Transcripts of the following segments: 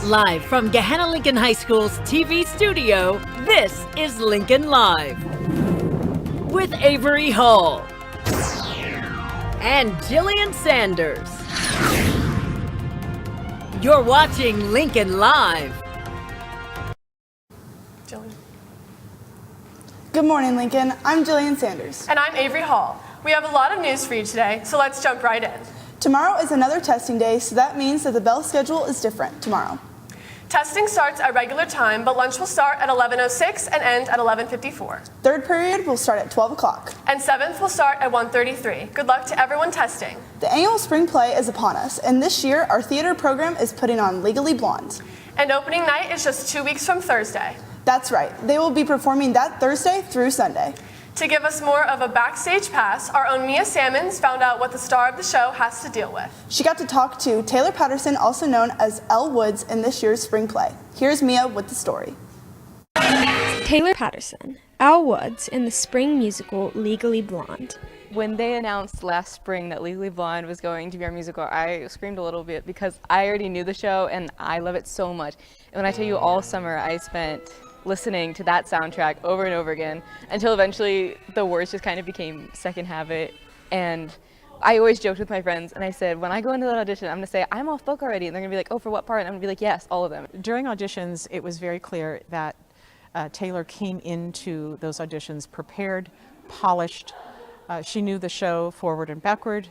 Live from Gahanna Lincoln High School's TV studio, this is Lincoln Live with Avery Hall and Jillian Sanders. You're watching Lincoln Live. Jillian. Good morning, Lincoln. I'm Jillian Sanders. And I'm Avery Hall. We have a lot of news for you today, so let's jump right in. Tomorrow is another testing day, so that means that the bell schedule is different tomorrow. Testing starts at regular time, but lunch will start at 11:06 and end at 11:54. Third period will start at 12 o'clock. And seventh will start at 1:33. Good luck to everyone testing. The annual spring play is upon us, and this year our theater program is putting on Legally Blonde. And opening night is just 2 weeks from Thursday. That's right. They will be performing that Thursday through Sunday. To give us more of a backstage pass, our own Mia Sammons found out what the star of the show has to deal with. She got to talk to Taylor Patterson, also known as Elle Woods, in this year's spring play. Here's Mia with the story. Taylor Patterson, Elle Woods in the spring musical Legally Blonde. When they announced last spring that Legally Blonde was going to be our musical, I screamed a little bit because I already knew the show and I love it so much. And when I tell you all summer I spent listening to that soundtrack over and over again until eventually the words just kind of became second habit. And I always joked with my friends and I said, when I go into that audition, I'm gonna say, I'm off book already. And they're gonna be like, oh, for what part? And I'm gonna be like, yes, all of them. During auditions, it was very clear that Taylor came into those auditions prepared, polished. She knew the show forward and backward.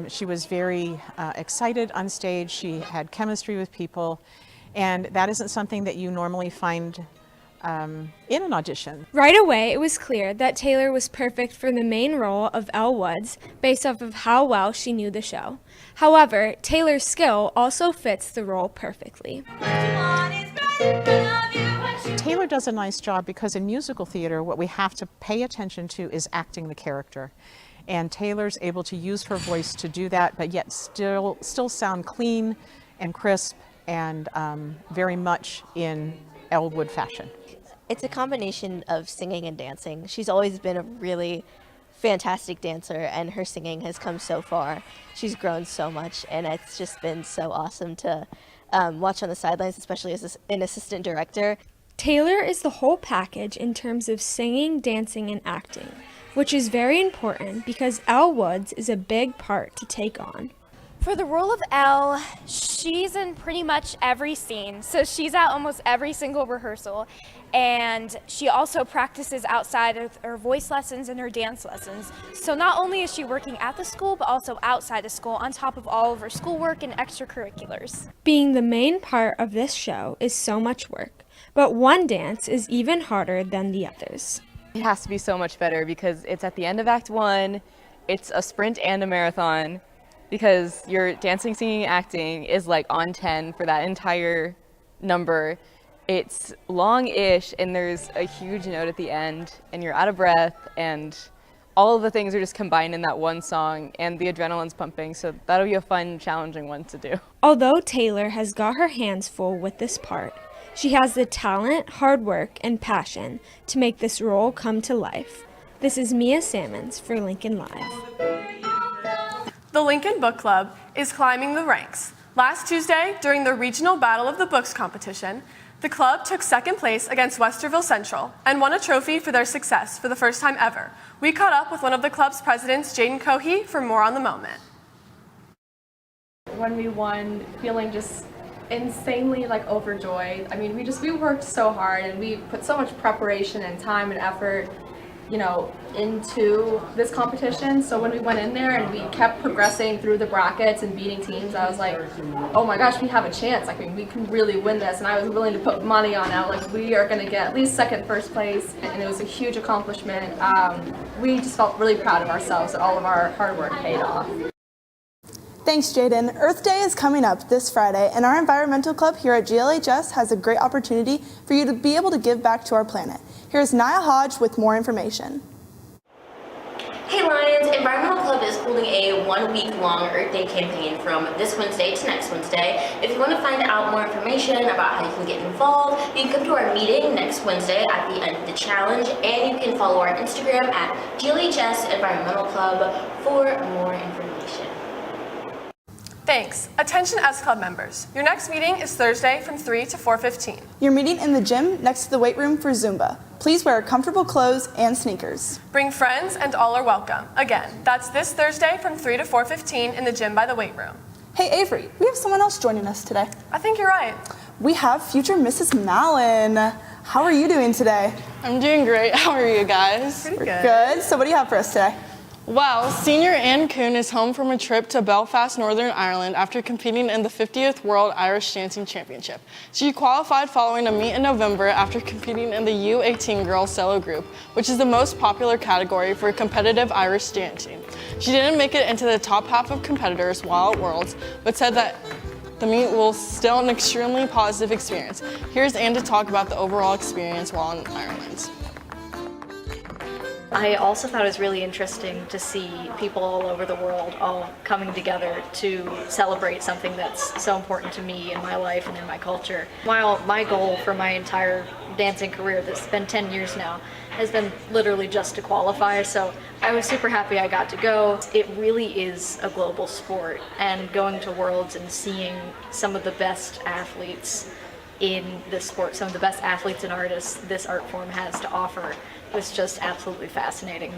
She was very excited on stage. She had chemistry with people. And that isn't something that you normally find in an audition. Right away, it was clear that Taylor was perfect for the main role of Elle Woods based off of how well she knew the show. However, Taylor's skill also fits the role perfectly. Taylor does a nice job because in musical theater, what we have to pay attention to is acting the character. And Taylor's able to use her voice to do that, but yet still sound clean and crisp and very much in Elle Wood fashion. It's a combination of singing and dancing. She's always been a really fantastic dancer and her singing has come so far. She's grown so much and it's just been so awesome to watch on the sidelines, especially as an assistant director. Taylor is the whole package in terms of singing, dancing, and acting, which is very important because Elle Woods is a big part to take on. For the role of Elle, she's in pretty much every scene. So she's at almost every single rehearsal. And she also practices outside of her voice lessons and her dance lessons. So not only is she working at the school, but also outside the school on top of all of her schoolwork and extracurriculars. Being the main part of this show is so much work, but one dance is even harder than the others. It has to be so much better because it's at the end of Act 1, it's a sprint and a marathon, because your dancing, singing, acting is like on 10 for that entire number. It's long-ish and there's a huge note at the end and you're out of breath and all of the things are just combined in that one song and the adrenaline's pumping, so that'll be a fun, challenging one to do. Although Taylor has got her hands full with this part, she has the talent, hard work, and passion to make this role come to life. This is Mia Sammons for Lincoln Live. The Lincoln Book Club is climbing the ranks. Last Tuesday, during the Regional Battle of the Books competition, the club took second place against Westerville Central and won a trophy for their success for the first time ever. We caught up with one of the club's presidents, Jaden Cohey, for more on the moment. When we won, feeling just insanely overjoyed. I mean, we worked so hard and we put so much preparation and time and effort, into this competition. So when we went in there and we kept progressing through the brackets and beating teams, I was like, oh my gosh, we have a chance. We can really win this. And I was willing to put money on it. We are going to get at least second, first place. And it was a huge accomplishment. We just felt really proud of ourselves that all of our hard work paid off. Thanks, Jaden. Earth Day is coming up this Friday, and our environmental club here at GLHS has a great opportunity for you to be able to give back to our planet. Here's Nia Hodge with more information. Hey Lions, Environmental Club is holding a 1-week-long Earth Day campaign from this Wednesday to next Wednesday. If you want to find out more information about how you can get involved, you can come to our meeting next Wednesday at the end of the challenge, and you can follow our Instagram at GLHS Environmental Club for more information. Thanks. Attention S Club members. Your next meeting is Thursday from 3 to 4:15. You're meeting in the gym next to the weight room for Zumba. Please wear comfortable clothes and sneakers. Bring friends and all are welcome. Again, that's this Thursday from 3 to 4:15 in the gym by the weight room. Hey Avery, we have someone else joining us today. I think you're right. We have future Mrs. Mallon. How are you doing today? I'm doing great. How are you guys? Pretty good. Good. So what do you have for us today? Well, senior Anne Kuhn is home from a trip to Belfast, Northern Ireland after competing in the 50th World Irish Dancing Championship. She qualified following a meet in November after competing in the U18 girls solo group, which is the most popular category for competitive Irish dancing. She didn't make it into the top half of competitors while at Worlds, but said that the meet was still an extremely positive experience. Here's Anne to talk about the overall experience while in Ireland. I also thought it was really interesting to see people all over the world all coming together to celebrate something that's so important to me in my life and in my culture. While my goal for my entire dancing career, that's been 10 years now, has been literally just to qualify, so I was super happy I got to go. It really is a global sport, and going to Worlds and seeing some of the best athletes in this sport, some of the best athletes and artists this art form has to offer, was just absolutely fascinating.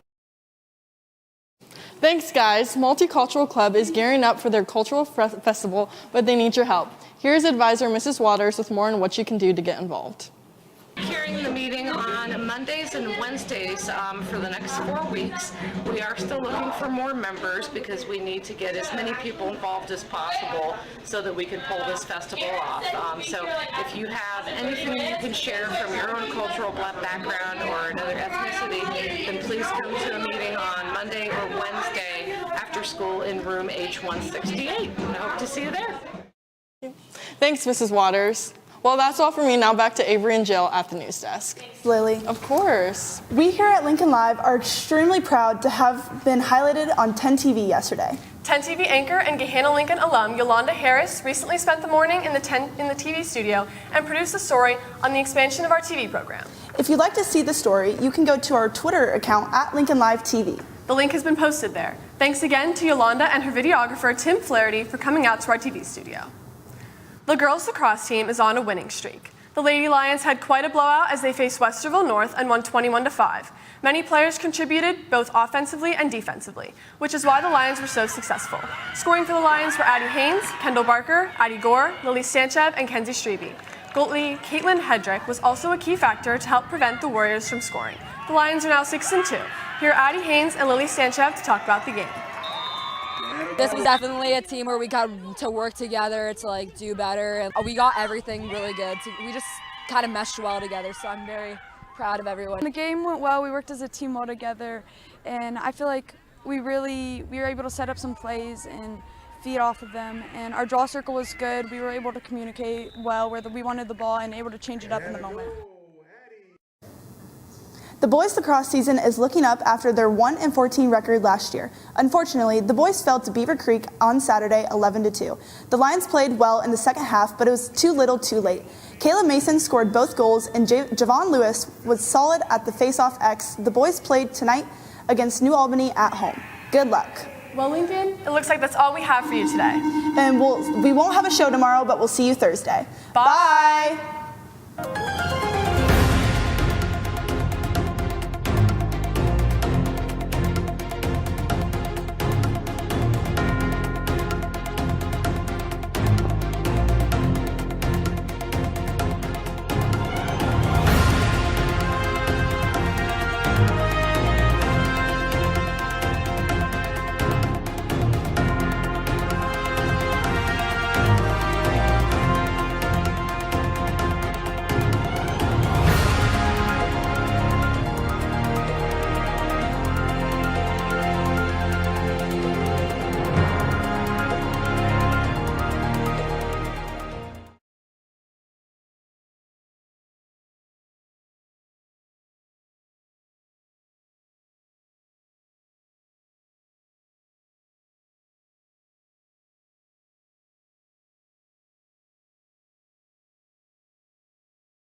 Thanks guys. Multicultural Club is gearing up for their cultural festival, but they need your help. Here's advisor Mrs. Waters with more on what you can do to get involved. Carrying the meeting on Mondays and Wednesdays for the next 4 weeks. We are still looking for more members because we need to get as many people involved as possible so that we can pull this festival off. So if you have anything you can share from your own cultural background or another ethnicity, then please come to a meeting on Monday or Wednesday after school in room H168. I hope to see you there. Thanks, Mrs. Waters. Well, that's all for me. Now back to Avery and Jill at the news desk. Lily. Of course. We here at Lincoln Live are extremely proud to have been highlighted on 10 TV yesterday. 10 TV anchor and Gahanna Lincoln alum Yolanda Harris recently spent the morning in the TV studio and produced a story on the expansion of our TV program. If you'd like to see the story, you can go to our Twitter account at Lincoln Live TV. The link has been posted there. Thanks again to Yolanda and her videographer Tim Flaherty for coming out to our TV studio. The girls lacrosse team is on a winning streak. The Lady Lions had quite a blowout as they faced Westerville North and won 21-5. Many players contributed both offensively and defensively, which is why the Lions were so successful. Scoring for the Lions were Addie Haynes, Kendall Barker, Addie Gore, Lily Stanchev, and Kenzie Strebe. Goalie Caitlin Hedrick was also a key factor to help prevent the Warriors from scoring. The Lions are now 6-2. Here are Addie Haynes and Lily Stanchev to talk about the game. This was definitely a team where we got to work together to do better, and we got everything really good. We just kind of meshed well together, so I'm very proud of everyone. The game went well. We worked as a team well together, and I feel like we were able to set up some plays and feed off of them, and our draw circle was good. We were able to communicate well where we wanted the ball and able to change it up in the moment. The boys lacrosse season is looking up after their 1-14 record last year. Unfortunately, the boys fell to Beaver Creek on Saturday 11-2. The Lions played well in the second half, but it was too little too late. Kayla Mason scored both goals and Javon Lewis was solid at the face-off X. The boys played tonight against New Albany at home. Good luck. Well, Lincoln, it looks like that's all we have for you today. And we won't have a show tomorrow, but we'll see you Thursday. Bye. Bye.